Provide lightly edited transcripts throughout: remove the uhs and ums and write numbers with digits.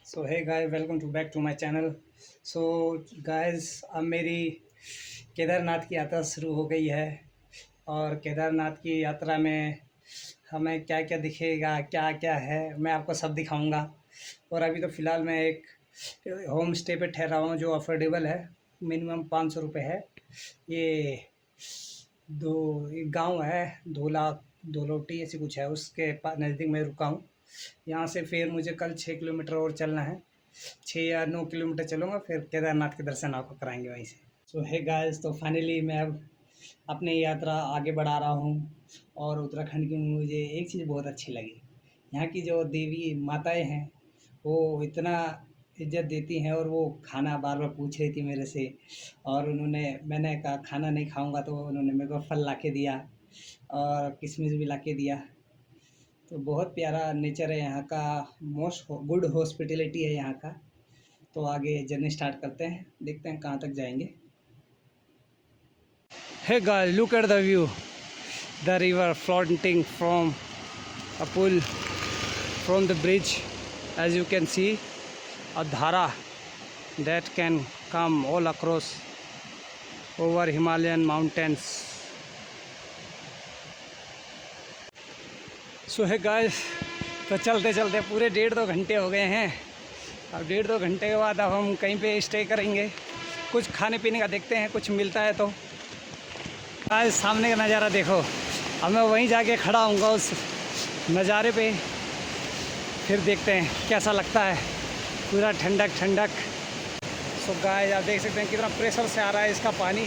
So hey guys, welcome to back to my channel. So guys, अब मेरी केदारनाथ की यात्रा शुरू हो गई है। और केदारनाथ की यात्रा में हमें क्या क्या दिखेगा, क्या क्या है, मैं आपको सब दिखाऊंगा। और अभी तो फ़िलहाल मैं एक होम स्टे पे ठहरा हूँ जो अफोर्डेबल है। मिनिमम 500 रुपये है। ये दो एक गांव है, धोला धोलोटी ऐसी कुछ है, उसके नज़दीक मैं रुका हूँ। यहाँ से फिर मुझे कल 6 किलोमीटर और चलना है। 6 या 9 किलोमीटर चलूँगा, फिर केदारनाथ के दर्शन आपको कराएंगे वहीं से। सो हे गाइस, तो फाइनली मैं अब अपनी यात्रा आगे बढ़ा रहा हूँ। और उत्तराखंड की मुझे एक चीज़ बहुत अच्छी लगी। यहाँ की जो देवी माताएं हैं वो इतना इज्जत देती हैं। और वो खाना बार बार पूछ रही थी मेरे से। और मैंने कहा खाना नहीं खाऊंगा, तो उन्होंने मेरे को फल ला के दिया और किशमिश भी ला के दिया। तो बहुत प्यारा नेचर है यहाँ का। मोस्ट गुड हॉस्पिटलिटी है यहाँ का। तो आगे जर्नी स्टार्ट करते हैं, देखते हैं कहाँ तक जाएंगे। Hey guys, look at the view. The river floating from a pool from the bridge. As you can see, a dhara that can come all across over Himalayan mountains. So hey guys, तो चलते चलते पूरे 1.5-2 घंटे हो गए हैं। अब 1.5-2 घंटे के बाद अब हम कहीं पे स्टे करेंगे। कुछ खाने पीने का देखते हैं, कुछ मिलता है तो। आज सामने का नज़ारा देखो। अब मैं वहीं जाके खड़ा हूँगा उस नज़ारे पे, फिर देखते हैं कैसा लगता है। पूरा ठंडक ठंडक। सो गाइस, आप देख सकते हैं कितना प्रेशर से आ रहा है इसका पानी।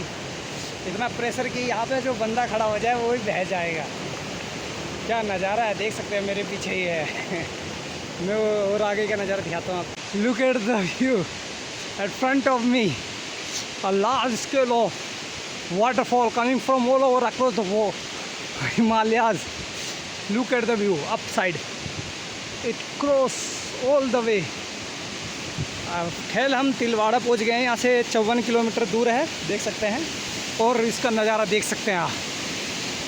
इतना प्रेशर कि यहाँ पे जो बंदा खड़ा हो जाए वो भी बह जाएगा। क्या नज़ारा है, देख सकते हैं मेरे पीछे ही है। मैं और आगे का नज़ारा दिखाता हूँ आप। Look at the view at front of me. A large scale of waterfall coming from all over across the Himalayas. Look at the view upside. It cross all the way. खैर हम तिलवाड़ा पहुंच गए हैं। यहाँ से 54 किलोमीटर दूर है, देख सकते हैं। और इसका नज़ारा देख सकते हैं आप।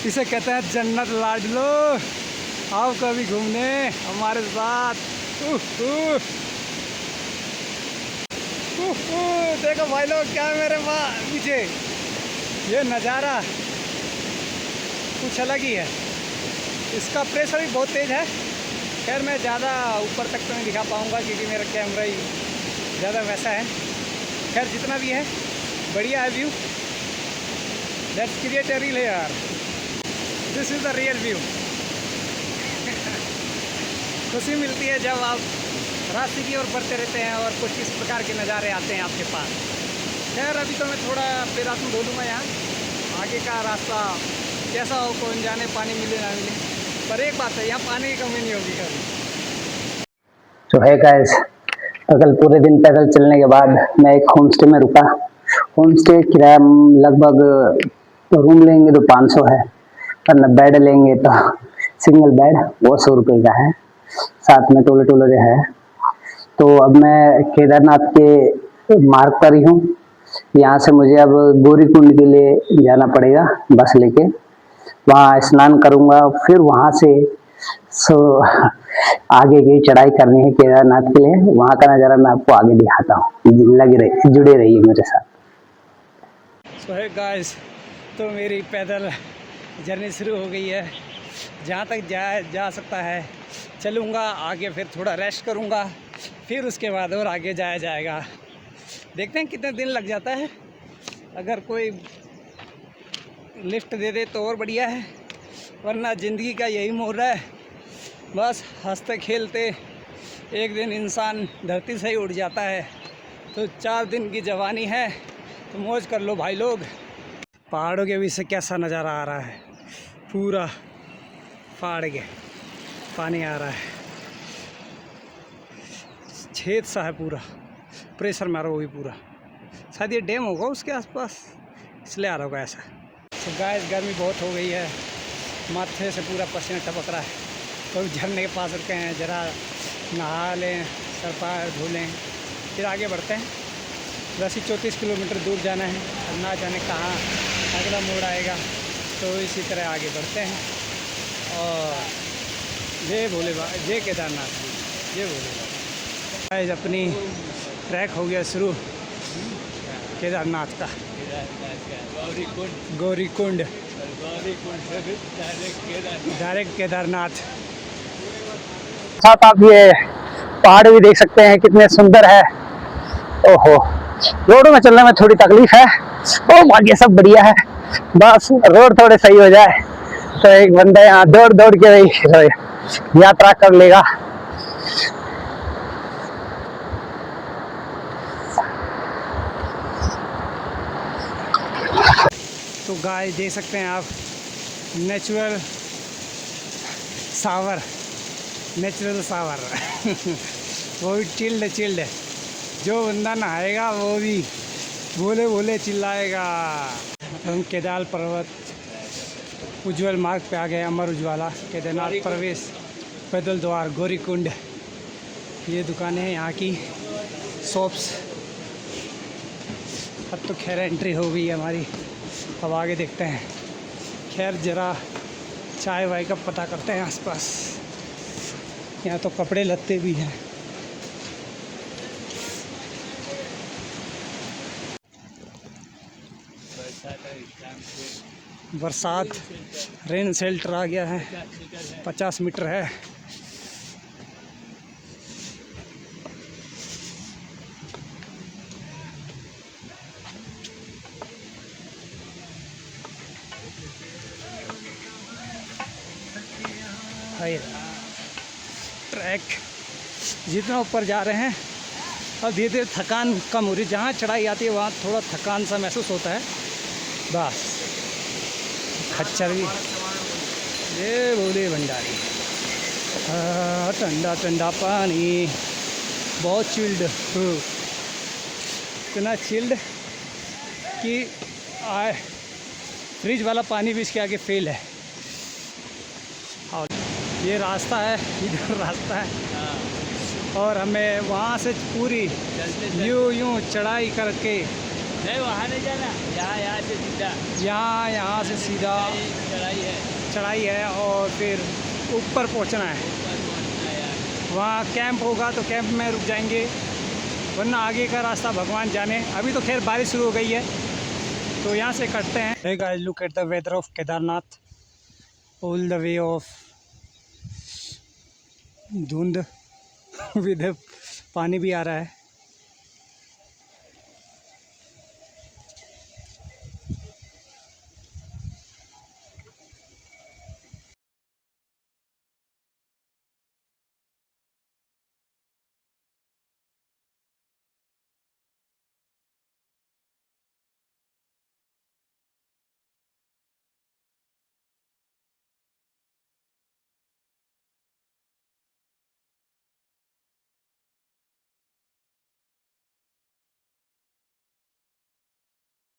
इसे कहते हैं जन्नत लाडलो। आओ कभी घूमने हमारे साथ। देखो भाई लोग, क्या है मेरे पीछे ये नज़ारा कुछ अलग ही है। इसका प्रेशर भी बहुत तेज़ है। खैर मैं ज़्यादा ऊपर तक तो नहीं दिखा पाऊँगा क्योंकि मेरा कैमरा ही ज़्यादा वैसा है। खैर जितना भी है बढ़िया है view. Let's create a reel यार। This is the real view. खुशी मिलती है जब आप रास्ते की ओर बढ़ते रहते हैं और कुछ इस प्रकार के नज़ारे आते हैं आपके पास। खैर अभी तो मैं थोड़ा पैर हाथ धो लूँगा। यहाँ आगे का रास्ता कैसा हो कौन जाने, पानी मिले ना मिले। पर एक बात है, यहाँ पानी की कमी नहीं होगी कभी। तो है गाइस, कल पूरे दिन पैदल चलने के बाद मैं एक होम स्टे में रुका। होम स्टे किराया लगभग रूम लेंगे तो 500 है, और बेड लेंगे तो सिंगल बेड वो 100 रुपये का है। साथ में टोले टोले है। तो अब मैं केदारनाथ के मार्ग पर ही हूँ। यहाँ से मुझे अब गौरी कुंड के लिए जाना पड़ेगा बस लेके। वहाँ स्नान करूँगा, फिर वहाँ से आगे की चढ़ाई करनी है केदारनाथ के लिए। वहाँ का नज़ारा मैं आपको आगे दिखाता हूँ। जुड़े रहिए मेरे साथ। सो है गाइस, तो मेरी पैदल जर्नी शुरू हो गई है। जहाँ तक जा सकता है चलूँगा। आगे फिर थोड़ा रेस्ट करूँगा, फिर उसके बाद और आगे जाया जाएगा। देखते हैं कितने दिन लग जाता है। अगर कोई लिफ्ट दे दे तो और बढ़िया है, वरना ज़िंदगी का यही मोड़ है। बस हंसते खेलते एक दिन इंसान धरती से ही उड़ जाता है। तो 4 दिन की जवानी है, तो मौज कर लो भाई लोग। पहाड़ों के बीच से कैसा नज़ारा आ रहा है। पूरा पहाड़ के पानी आ रहा है, छेद सा है, पूरा प्रेशर मारा वो भी पूरा। शायद ये डैम होगा उसके आसपास, इसलिए आ रहा होगा ऐसा। तो गाइस, गर्मी बहुत हो गई है, माथे से पूरा पसीना टपक रहा है। तो झरने के पास रुके हैं, ज़रा नहा लें, सर पैर धो लें, फिर आगे बढ़ते हैं। वैसे 34 किलोमीटर दूर जाना है, अब ना जाने कहाँ अगला मोड़ आएगा। तो इसी तरह आगे बढ़ते हैं। और जय भोले बाबा, जय केदारनाथ, जय भोले बाबा। आज अपनी ट्रैक हो गया शुरू केदारनाथ का। गौरीकुंड डायरेक्ट केदारनाथ। साथ आप ये पहाड़ भी देख सकते हैं कितने सुंदर है। ओहो, रोड में चलने में थोड़ी तकलीफ है, ओ बाकी सब बढ़िया है। बस रोड थोड़े सही हो जाए तो एक बंदा यहाँ दौड़ दौड़ के यात्रा कर लेगा। तो गाय देख सकते हैं आप, नेचुरल सावर, नेचुरल सावर वो भी चिल्ड। जो बंदा नहाएगा वो भी बोले बोले चिल्लाएगा। हम केदार पर्वत उज्जवल मार्ग पे आ गए। अमर उज्ज्वला केदारनाथ प्रवेश पैदल द्वार गौरीकुंड। ये दुकानें हैं यहाँ की, शॉप्स। अब तो खैर एंट्री हो गई है हमारी, अब आगे देखते हैं। खैर ज़रा चाय वाय का पता करते हैं आसपास। यहाँ तो कपड़े लत्ते भी हैं। बरसात, रेन शेल्टर आ गया है, 50 मीटर है। हाय ट्रैक, जितना ऊपर जा रहे हैं और धीरे धीरे थकान कम हो रही है। जहाँ चढ़ाई आती है वहाँ थोड़ा थकान सा महसूस होता है बस। खच्चर भी, ये बोले भंडारी, ठंडा ठंडा पानी, बहुत चिल्ड, इतना चिल्ड कि फ्रिज वाला पानी भी इसके आगे फेल है। और ये रास्ता है, इधर रास्ता है और हमें वहाँ से पूरी यूं चढ़ाई करके नहीं, वहाँ नहीं जाना, यहाँ से सीधा, यहाँ से सीधा चढ़ाई है और फिर ऊपर पहुँचना है। वहाँ कैंप होगा तो कैंप में रुक जाएंगे, वरना आगे का रास्ता भगवान जाने। अभी तो खैर बारिश शुरू हो गई है तो यहाँ से कटते हैं। Hey guys, look at the weather of Kedarnath, all the way of धुंध विद पानी भी आ रहा है।